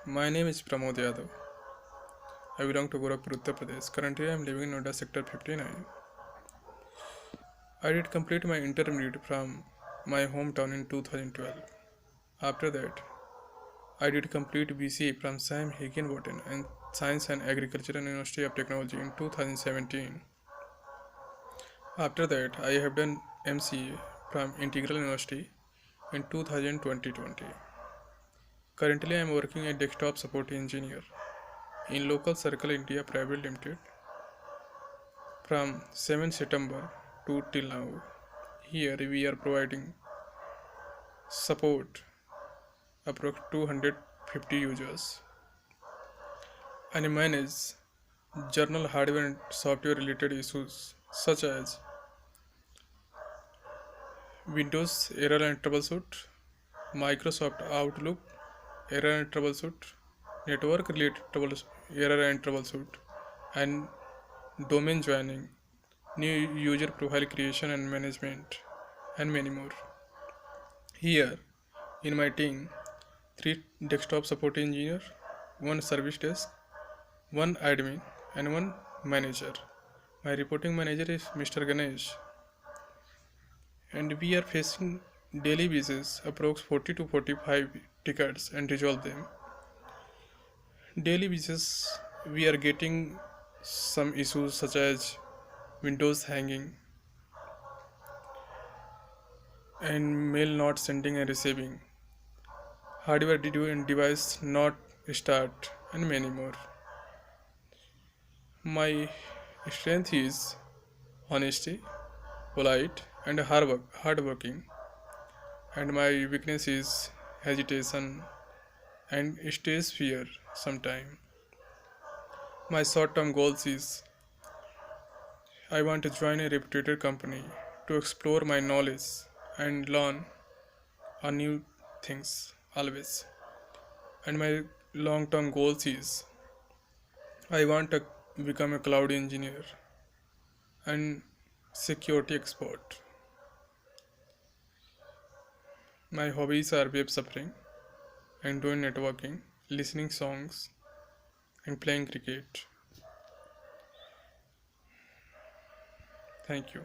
My name is Pramod Yadav. I belong to Gorakhpur, Uttar Pradesh. Currently, I am living in Noida Sector 59. I did complete my intermediate from my hometown in 2012. After that, I did complete BCA from Sam Higginbotham and Science and Agriculture University of Technology in 2017. After that, I have done MCA from Integral University in 2020. Currently, I am working as desktop support engineer in Local Circle India Private Limited from 7 September to till now. Here we are providing support approx 250 users and manage journal hardware and software related issues such as Windows error and troubleshoot, Microsoft Outlook error and troubleshoot, network related error and troubleshoot, and domain joining, new user profile creation and management, and many more. Here in my team, 3 desktop support engineer, 1 service desk, 1 admin, and 1 manager. My reporting manager is Mr. Ganesh, and we are facing daily basis approx 40 to 45 tickets and resolve them. Daily basis we are getting some issues such as Windows hanging and mail not sending and receiving, hardware device not start, and many more. My strength is honesty, polite, and hardworking, and my weakness is hesitation and stage fear sometime. My short-term goals is I want to join a reputed company to explore my knowledge and learn a new things always. And my long-term goals is I want to become a cloud engineer and security expert. My hobbies are web surfing and doing networking, listening songs, and playing cricket. Thank you.